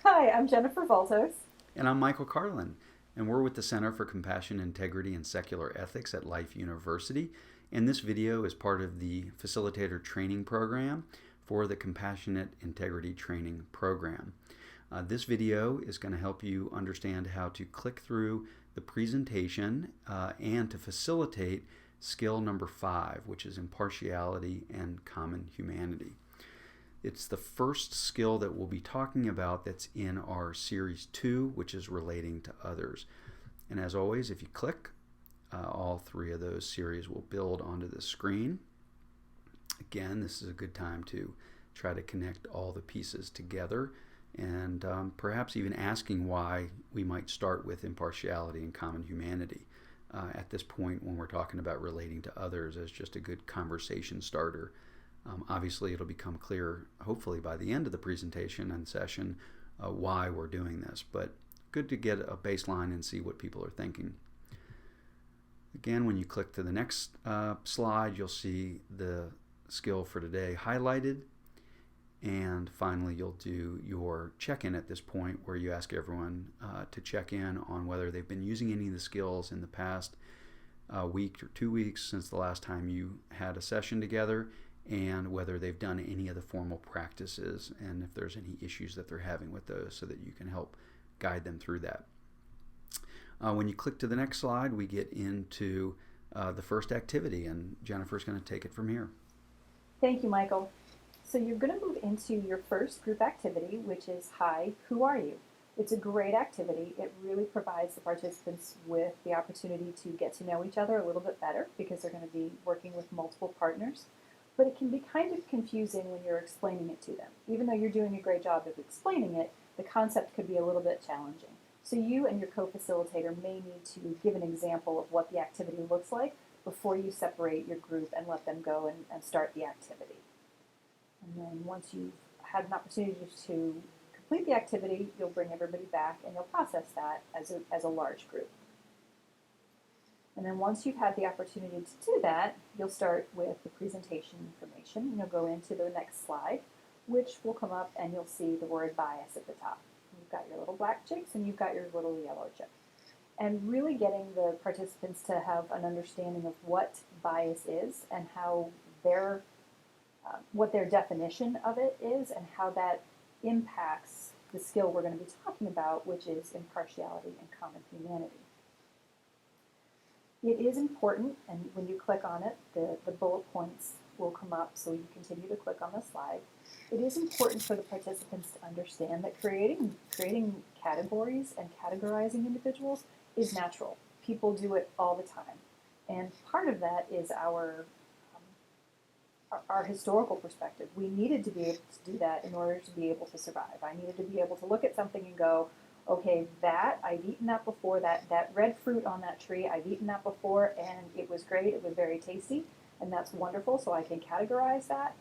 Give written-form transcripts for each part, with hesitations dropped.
Hi, I'm Jennifer Valtos. And I'm Michael Carlin, and we're with the Center for Compassion, Integrity, and Secular Ethics at Life University. And this video is part of the Facilitator Training Program for the Compassionate Integrity Training Program. This video is going to help you understand how to click through the presentation and to facilitate skill number 5, which is impartiality and common humanity. It's the first skill that we'll be talking about that's in our Series 2, which is relating to others. And as always, if you click, all 3 of those series will build onto the screen. Again, this is a good time to try to connect all the pieces together and perhaps even asking why we might start with impartiality and common humanity at this point when we're talking about relating to others as just a good conversation starter. Obviously, it'll become clear, hopefully, by the end of the presentation and session why we're doing this, but good to get a baseline and see what people are thinking. Again, when you click to the next slide, you'll see the skill for today highlighted, and finally, you'll do your check-in at this point where you ask everyone to check in on whether they've been using any of the skills in the past week or 2 weeks since the last time you had a session together, and whether they've done any of the formal practices and if there's any issues that they're having with those so that you can help guide them through that. When you click to the next slide, we get into the first activity, and Jennifer's going to take it from here. Thank you, Michael. So you're going to move into your first group activity, which is Hi, Who Are You? It's a great activity. It really provides the participants with the opportunity to get to know each other a little bit better because they're going to be working with multiple partners. But it can be kind of confusing when you're explaining it to them. Even though you're doing a great job of explaining it, the concept could be a little bit challenging. So you and your co-facilitator may need to give an example of what the activity looks like before you separate your group and let them go and start the activity. And then once you've had an opportunity to complete the activity, you'll bring everybody back and you'll process that as a large group. And then once you've had the opportunity to do that, you'll start with the presentation information. And you'll go into the next slide, which will come up and you'll see the word bias at the top. You've got your little black chicks and you've got your little yellow chick. And really getting the participants to have an understanding of what bias is and how what their definition of it is and how that impacts the skill we're going to be talking about, which is impartiality and common humanity. It is important, and when you click on it, the bullet points will come up, so you continue to click on the slide. It is important for the participants to understand that creating categories and categorizing individuals is natural. People do it all the time. And part of that is our historical perspective. We needed to be able to do that in order to be able to survive. I needed to be able to look at something and go, okay, I've eaten that before, that red fruit on that tree, I've eaten that before, and it was great, it was very tasty, and that's wonderful, so I can categorize that.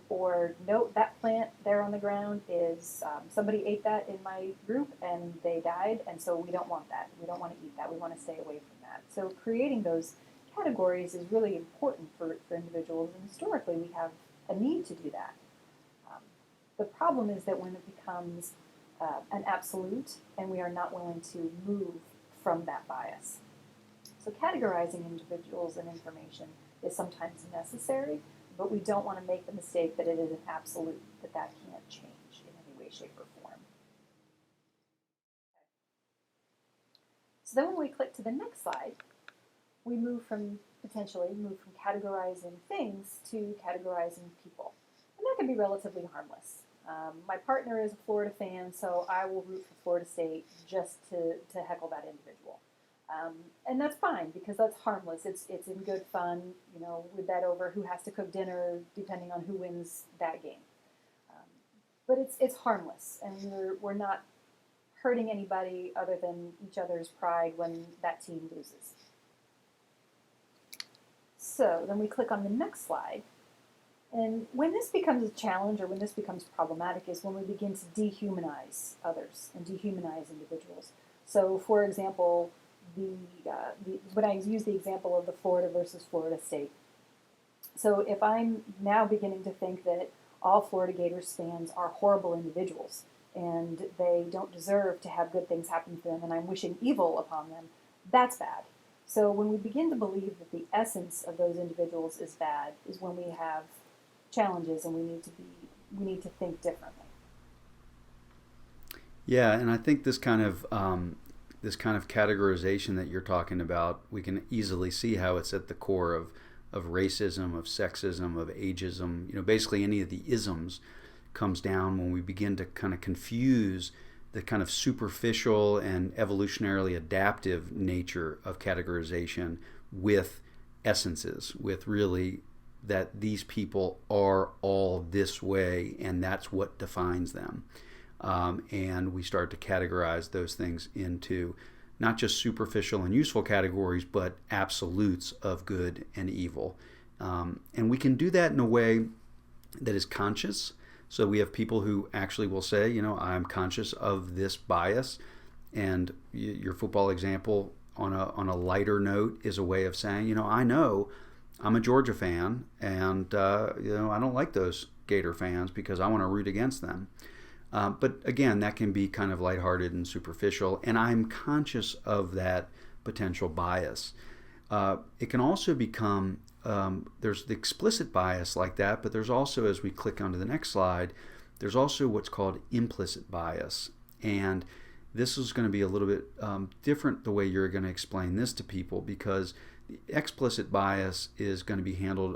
Or, no, that plant there on the ground is, somebody ate that in my group, and they died, and so we don't want that. We don't want to eat that. We want to stay away from that. So creating those categories is really important for individuals, and historically we have a need to do that. The problem is that when it becomes an absolute, and we are not willing to move from that bias. So categorizing individuals and information is sometimes necessary, but we don't want to make the mistake that it is an absolute, that can't change in any way, shape, or form. So then when we click to the next slide, we potentially move from categorizing things to categorizing people. And that can be relatively harmless. My partner is a Florida fan, so I will root for Florida State just to heckle that individual. And that's fine because that's harmless. It's in good fun. You know, we bet over who has to cook dinner depending on who wins that game. But it's harmless, and we're not hurting anybody other than each other's pride when that team loses. So then we click on the next slide. And when this becomes a challenge or when this becomes problematic is when we begin to dehumanize others and dehumanize individuals. So, for example, when I use the example of the Florida versus Florida State. So if I'm now beginning to think that all Florida Gators fans are horrible individuals and they don't deserve to have good things happen to them and I'm wishing evil upon them, that's bad. So when we begin to believe that the essence of those individuals is bad is when we have challenges and we need to think differently. Yeah, and I think this kind of categorization that you're talking about, we can easily see how it's at the core of racism, of sexism, of ageism. Basically any of the isms comes down when we begin to kind of confuse the kind of superficial and evolutionarily adaptive nature of categorization with essences, with really that these people are all this way and that's what defines them. And we start to categorize those things into not just superficial and useful categories, but absolutes of good and evil. And we can do that in a way that is conscious. So we have people who actually will say, I'm conscious of this bias. And your football example on a lighter note is a way of saying, I know I'm a Georgia fan, and I don't like those Gator fans because I want to root against them. But again, that can be kind of lighthearted and superficial, and I'm conscious of that potential bias. It can also become, there's the explicit bias like that, but there's also, as we click onto the next slide, there's also what's called implicit bias. And this is going to be a little bit different the way you're going to explain this to people, because the explicit bias is going to be handled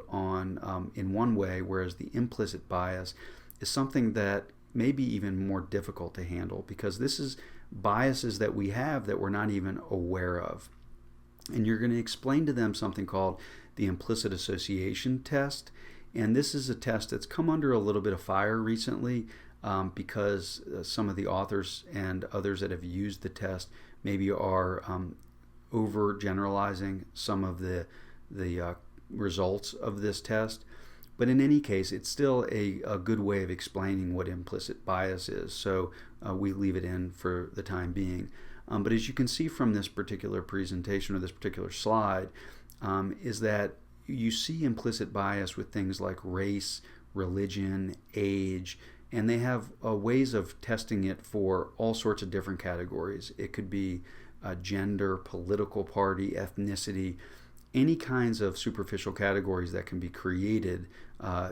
in one way, whereas the implicit bias is something that may be even more difficult to handle, because this is biases that we have that we're not even aware of. And you're going to explain to them something called the implicit association test. And this is a test that's come under a little bit of fire recently because some of the authors and others that have used the test maybe are overgeneralizing some of the results of this test. But in any case, it's still a good way of explaining what implicit bias is. So we leave it in for the time being. But as you can see from this particular presentation or this particular slide, is that you see implicit bias with things like race, religion, age, and they have ways of testing it for all sorts of different categories. It could be gender, political party, ethnicity, any kinds of superficial categories that can be created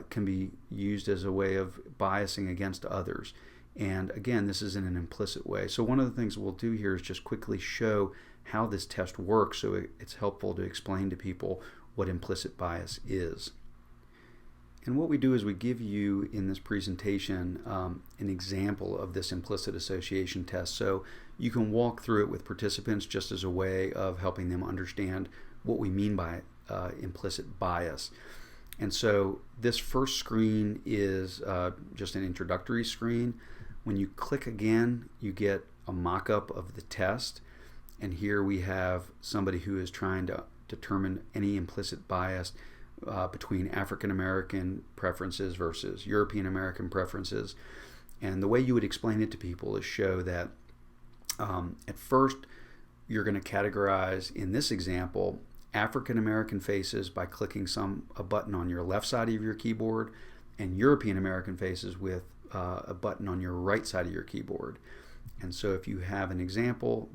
can be used as a way of biasing against others. And again, this is in an implicit way. So one of the things we'll do here is just quickly show how this test works, so it's helpful to explain to people what implicit bias is. And what we do is we give you in this presentation an example of this implicit association test. So you can walk through it with participants just as a way of helping them understand what we mean by implicit bias. And so this first screen is just an introductory screen. When you click again, you get a mock-up of the test. And here we have somebody who is trying to determine any implicit bias between African American preferences versus European American preferences. And the way you would explain it to people is show that at first you're going to categorize, in this example, African American faces by clicking a button on your left side of your keyboard, and European American faces with a button on your right side of your keyboard. And so if you have an example,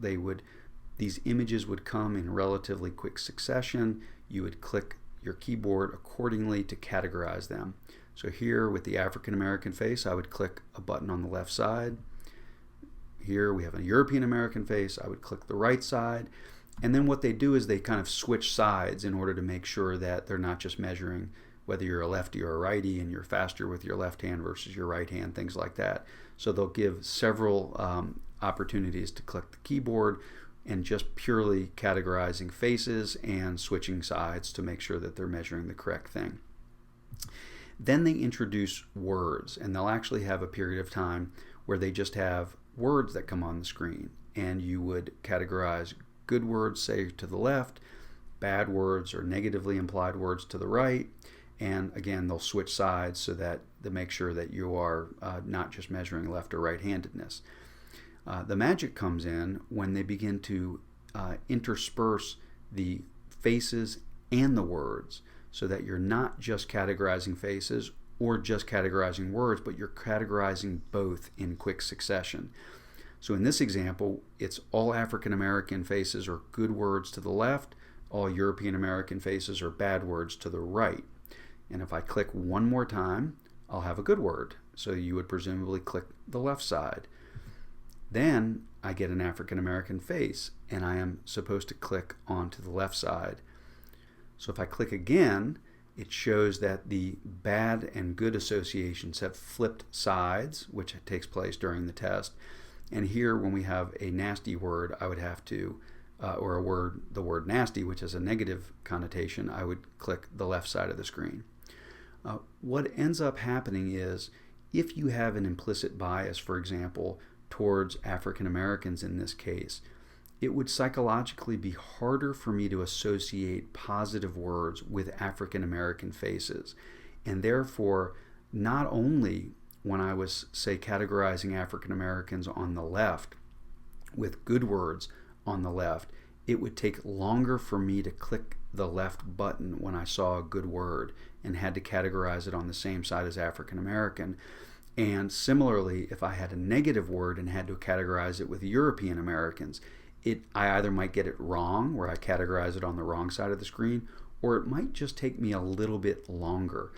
these images would come in relatively quick succession. You would click your keyboard accordingly to categorize them. So here with the African American face, I would click a button on the left side. Here we have a European American face, I would click the right side. And then what they do is they kind of switch sides in order to make sure that they're not just measuring whether you're a lefty or a righty and you're faster with your left hand versus your right hand, things like that. So they'll give several opportunities to click the keyboard and just purely categorizing faces and switching sides to make sure that they're measuring the correct thing. Then they introduce words, and they'll actually have a period of time where they just have words that come on the screen, and you would categorize good words, say, to the left, bad words or negatively implied words to the right. And again, they'll switch sides so that to make sure that you are not just measuring left or right-handedness. The magic comes in when they begin to intersperse the faces and the words, so that you're not just categorizing faces or just categorizing words, but you're categorizing both in quick succession. So in this example, it's all African American faces are good words to the left, all European American faces are bad words to the right. And if I click one more time, I'll have a good word. So you would presumably click the left side. Then I get an African American face, and I am supposed to click onto the left side. So if I click again, it shows that the bad and good associations have flipped sides, which takes place during the test. And here, when we have a nasty word, I would have to, or the word nasty, which has a negative connotation, I would click the left side of the screen. What ends up happening is, if you have an implicit bias, for example, towards African Americans in this case, it would psychologically be harder for me to associate positive words with African American faces. And therefore, not only when I was, say, categorizing African Americans on the left with good words on the left, it would take longer for me to click the left button when I saw a good word and had to categorize it on the same side as African American. And similarly, if I had a negative word and had to categorize it with European Americans, I either might get it wrong, where I categorize it on the wrong side of the screen, or it might just take me a little bit longer.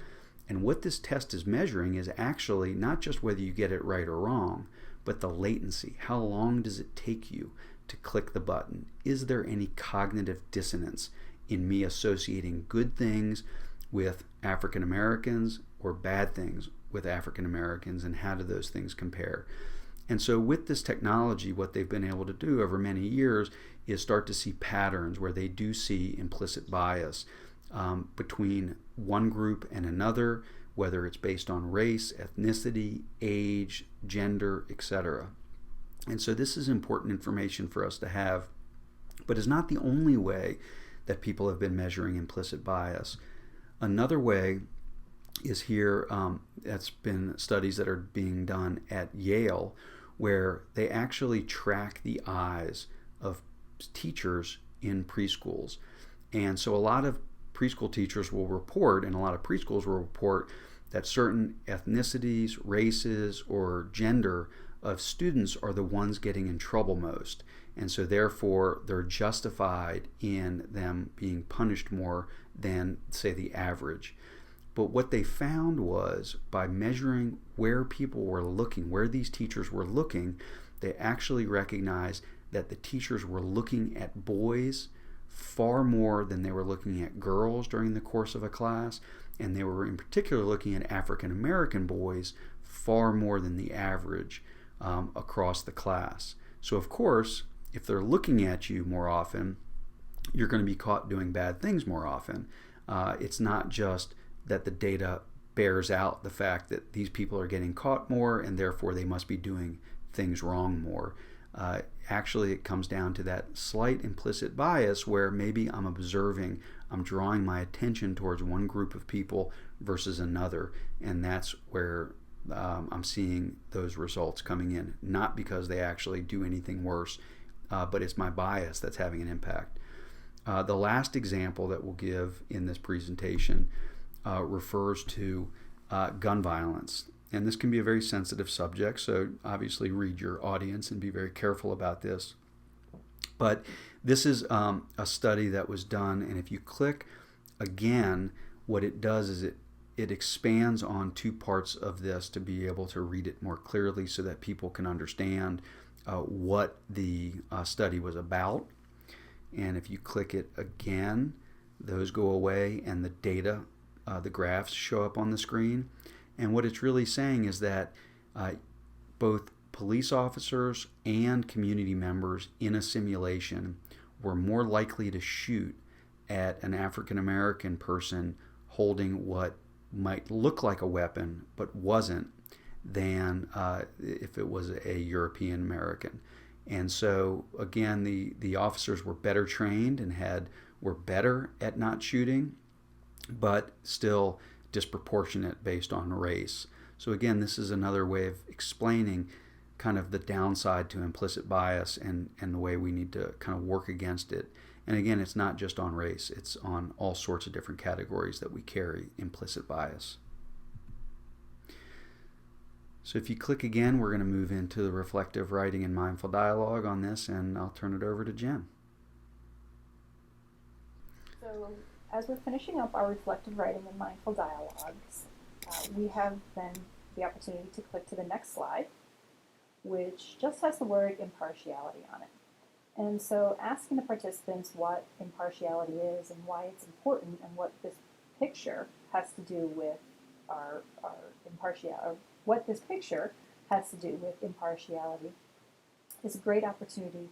And what this test is measuring is actually not just whether you get it right or wrong, but the latency. How long does it take you to click the button? Is there any cognitive dissonance in me associating good things with African Americans or bad things with African Americans, and how do those things compare? And so with this technology, what they've been able to do over many years is start to see patterns where they do see implicit bias between one group and another, whether it's based on race, ethnicity, age, gender, etc. And so this is important information for us to have, but it's not the only way that people have been measuring implicit bias. Another way is here, that's been studies that are being done at Yale, where they actually track the eyes of teachers in preschools. And so a lot of preschool teachers will report, and a lot of preschools will report, that certain ethnicities, races, or gender of students are the ones getting in trouble most. And so therefore, they're justified in them being punished more than, say, the average. But what they found was, by measuring where people were looking, where these teachers were looking, they actually recognized that the teachers were looking at boys far more than they were looking at girls during the course of a class, and they were in particular looking at African American boys far more than the average across the class. So of course, if they're looking at you more often, you're going to be caught doing bad things more often. It's not just that the data bears out the fact that these people are getting caught more and therefore they must be doing things wrong more. Actually, it comes down to that slight implicit bias where maybe I'm observing, I'm drawing my attention towards one group of people versus another, and that's where I'm seeing those results coming in, not because they actually do anything worse, but it's my bias that's having an impact. The last example that we'll give in this presentation refers to gun violence. And this can be a very sensitive subject, so obviously read your audience and be very careful about this. But this is a study that was done, and if you click again, what it does is it expands on two parts of this to be able to read it more clearly so that people can understand what the study was about. And if you click it again, those go away and the data, the graphs show up on the screen. And what it's really saying is that both police officers and community members in a simulation were more likely to shoot at an African American person holding what might look like a weapon but wasn't than if it was a European American. And so again, the officers were better trained and had were better at not shooting, but still disproportionate based on race. So again, this is another way of explaining kind of the downside to implicit bias and the way we need to kind of work against it. And again, it's not just on race, it's on all sorts of different categories that we carry implicit bias. So if you click again, we're going to move into the reflective writing and mindful dialogue on this, and I'll turn it over to Jen. So as we're finishing up our reflective writing and mindful dialogues, we have then the opportunity to click to the next slide, which just has the word impartiality on it. And so asking the participants what impartiality is and why it's important and what this picture has to do with our impartiality, what this picture has to do with impartiality is a great opportunity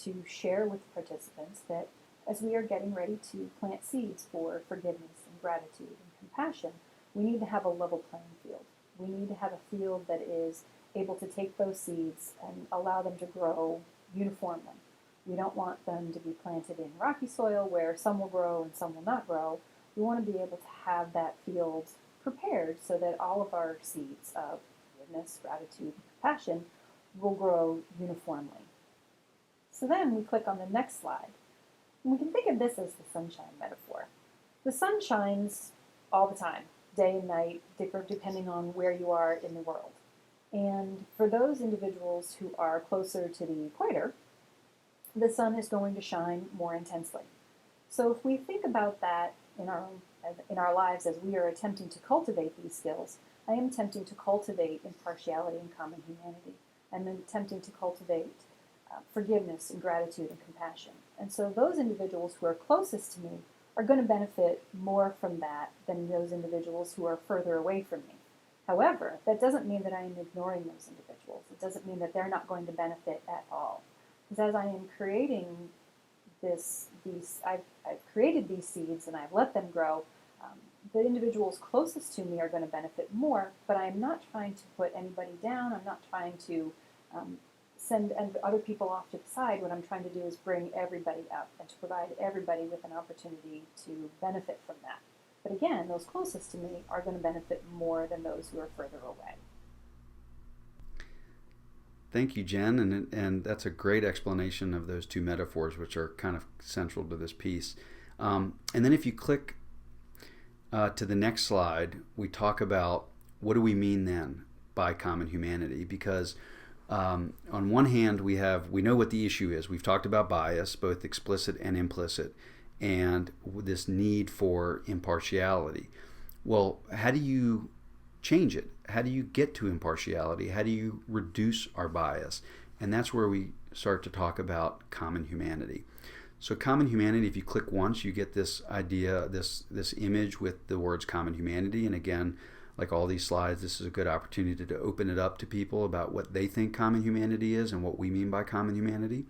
to share with the participants that as we are getting ready to plant seeds for forgiveness and gratitude and compassion, we need to have a level playing field. We need to have a field that is able to take those seeds and allow them to grow uniformly. We don't want them to be planted in rocky soil where some will grow and some will not grow. We want to be able to have that field prepared so that all of our seeds of forgiveness, gratitude, and compassion will grow uniformly. So then we click on the next slide. And we can think of this as the sunshine metaphor. The sun shines all the time, day and night, depending on where you are in the world. And for those individuals who are closer to the equator, the sun is going to shine more intensely. So if we think about that in our lives as we are attempting to cultivate these skills, I am attempting to cultivate impartiality and common humanity. I'm attempting to cultivate forgiveness and gratitude and compassion. And so those individuals who are closest to me are going to benefit more from that than those individuals who are further away from me. However, that doesn't mean that I am ignoring those individuals. It doesn't mean that they're not going to benefit at all. Because as I am creating I've created these seeds and I've let them grow, the individuals closest to me are going to benefit more, but I'm not trying to put anybody down. I'm not trying to send other people off to the side. What I'm trying to do is bring everybody up and to provide everybody with an opportunity to benefit from that. But again, those closest to me are going to benefit more than those who are further away. Thank you, Jen, and that's a great explanation of those two metaphors, which are kind of central to this piece. And then if you click to the next slide, we talk about what do we mean then by common humanity, because on one hand we know what the issue is. We've talked about bias, both explicit and implicit, and this need for impartiality. Well, how do you change it? How do you get to impartiality? How do you reduce our bias? And that's where we start to talk about common humanity. So common humanity, if you click once, you get this idea, this image with the words common humanity. And again, like all these slides, this is a good opportunity to open it up to people about what they think common humanity is and what we mean by common humanity.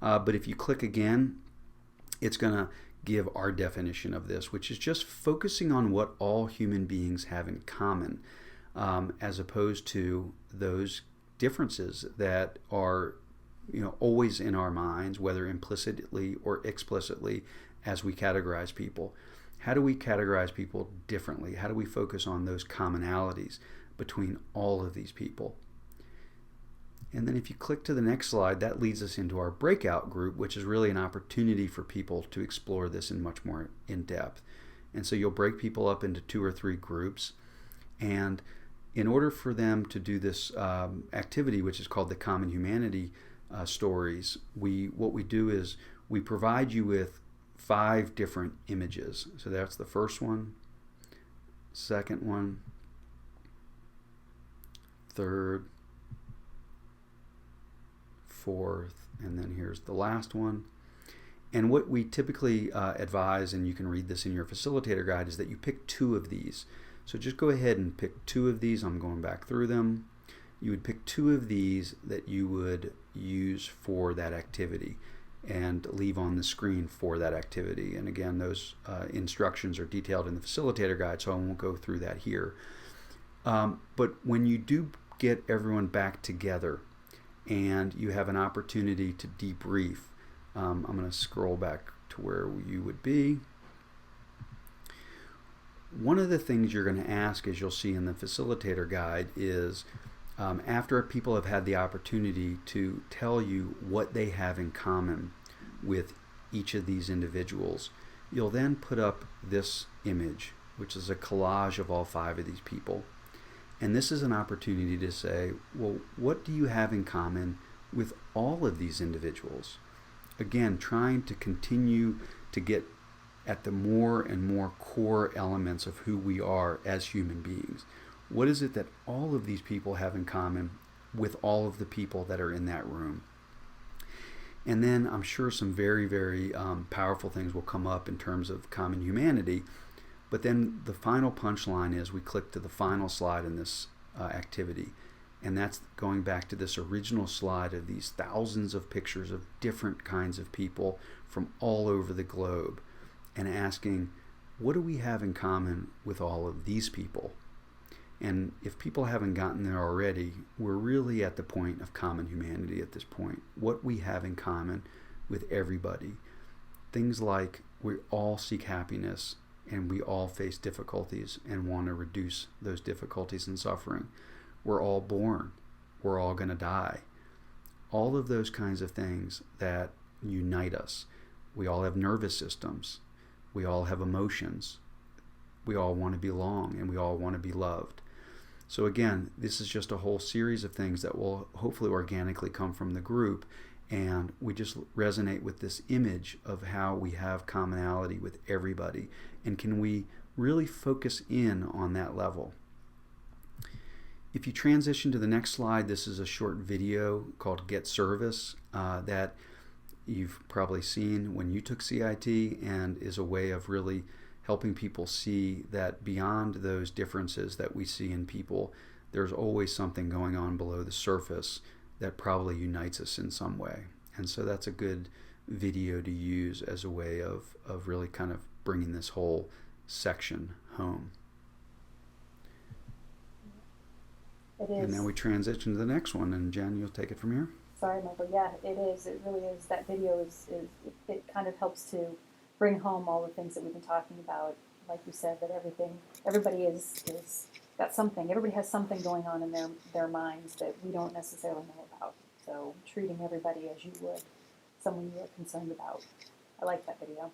But if you click again, it's going to give our definition of this, which is just focusing on what all human beings have in common, as opposed to those differences that are always in our minds, whether implicitly or explicitly, as we categorize people. How do we categorize people differently? How do we focus on those commonalities between all of these people? And then if you click to the next slide, that leads us into our breakout group, which is really an opportunity for people to explore this in much more in depth. And so you'll break people up into 2 or 3 groups. And in order for them to do this activity, which is called the Common Humanity stories, what we do is we provide you with 5 different images. So that's the first one, second one, third, fourth, and then here's the last one. And what we typically advise, and you can read this in your facilitator guide, is that you pick 2 of these. So just go ahead and pick 2 of these. I'm going back through them. You would pick 2 of these that you would use for that activity and leave on the screen for that activity. And again, those instructions are detailed in the facilitator guide, so I won't go through that here. But when you do get everyone back together and you have an opportunity to debrief, I'm going to scroll back to where you would be. One of the things you're going to ask, as you'll see in the facilitator guide, is after people have had the opportunity to tell you what they have in common with each of these individuals, you'll then put up this image, which is a collage of all 5 of these people. And this is an opportunity to say, well, what do you have in common with all of these individuals? Again, trying to continue to get at the more and more core elements of who we are as human beings. What is it that all of these people have in common with all of the people that are in that room? And then I'm sure some very, very powerful things will come up in terms of common humanity. But then the final punchline is we click to the final slide in this activity. And that's going back to this original slide of these thousands of pictures of different kinds of people from all over the globe, and asking, what do we have in common with all of these people? And if people haven't gotten there already, we're really at the point of common humanity at this point. What we have in common with everybody. Things like we all seek happiness, and we all face difficulties and want to reduce those difficulties and suffering. We're all born. We're all going to die. All of those kinds of things that unite us. We all have nervous systems. We all have emotions. We all want to belong, and we all want to be loved. So again, this is just a whole series of things that will hopefully organically come from the group, and we just resonate with this image of how we have commonality with everybody, and can we really focus in on that level. If you transition to the next slide, this is a short video called Get Service that you've probably seen when you took CIT, and is a way of really helping people see that beyond those differences that we see in people, there's always something going on below the surface that probably unites us in some way. And so that's a good video to use as a way of really kind of bringing this whole section home. It is. And then we transition to the next one, and Jen, you'll take it from here. Sorry, Michael. Yeah, it is. It really is. That video it kind of helps to bring home all the things that we've been talking about. Like you said, that everybody is got something. Everybody has something going on in their minds that we don't necessarily know about. So treating everybody as you would someone you're concerned about. I like that video.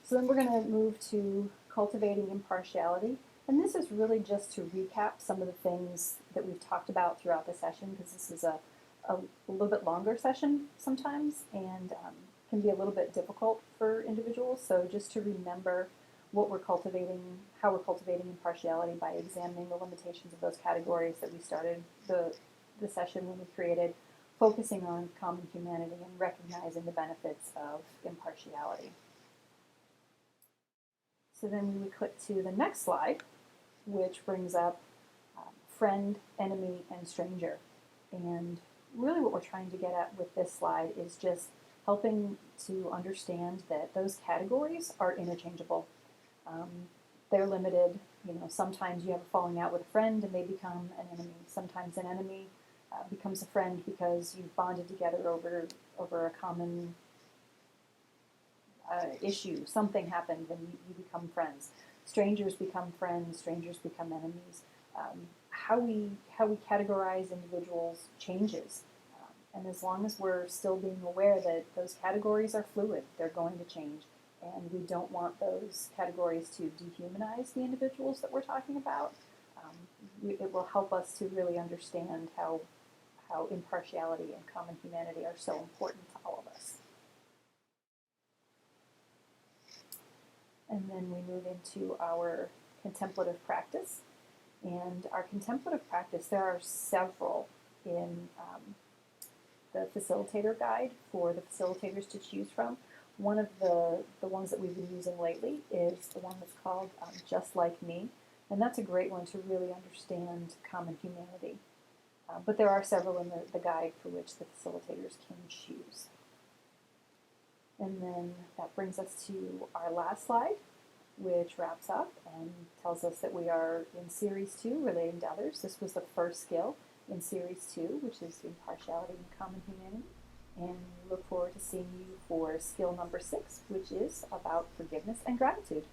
So then we're going to move to cultivating impartiality. And this is really just to recap some of the things that we've talked about throughout the session, because this is a little bit longer session sometimes, and can be a little bit difficult for individuals. So just to remember what we're cultivating, how we're cultivating impartiality by examining the limitations of those categories that we started the session when we created, focusing on common humanity and recognizing the benefits of impartiality. So then we would click to the next slide, which brings up friend, enemy, and stranger. And really what we're trying to get at with this slide is just helping to understand that those categories are interchangeable. They're limited. You know, sometimes you have a falling out with a friend and they become an enemy. Sometimes an enemy becomes a friend because you've bonded together over a common issue. Something happened and you become friends. Strangers become friends. Strangers become enemies. How we categorize individuals changes. And as long as we're still being aware that those categories are fluid, they're going to change. And we don't want those categories to dehumanize the individuals that we're talking about. It will help us to really understand how impartiality and common humanity are so important to all of us. And then we move into our contemplative practice. And our contemplative practice, there are several in the facilitator guide for the facilitators to choose from. One of the ones that we've been using lately is the one that's called Just Like Me. And that's a great one to really understand common humanity. But there are several in the guide for which the facilitators can choose. And then that brings us to our last slide, which wraps up and tells us that we are in Series 2, Relating to Others. This was the first skill in Series 2, which is impartiality and common humanity. And we look forward to seeing you for skill number 6, which is about forgiveness and gratitude.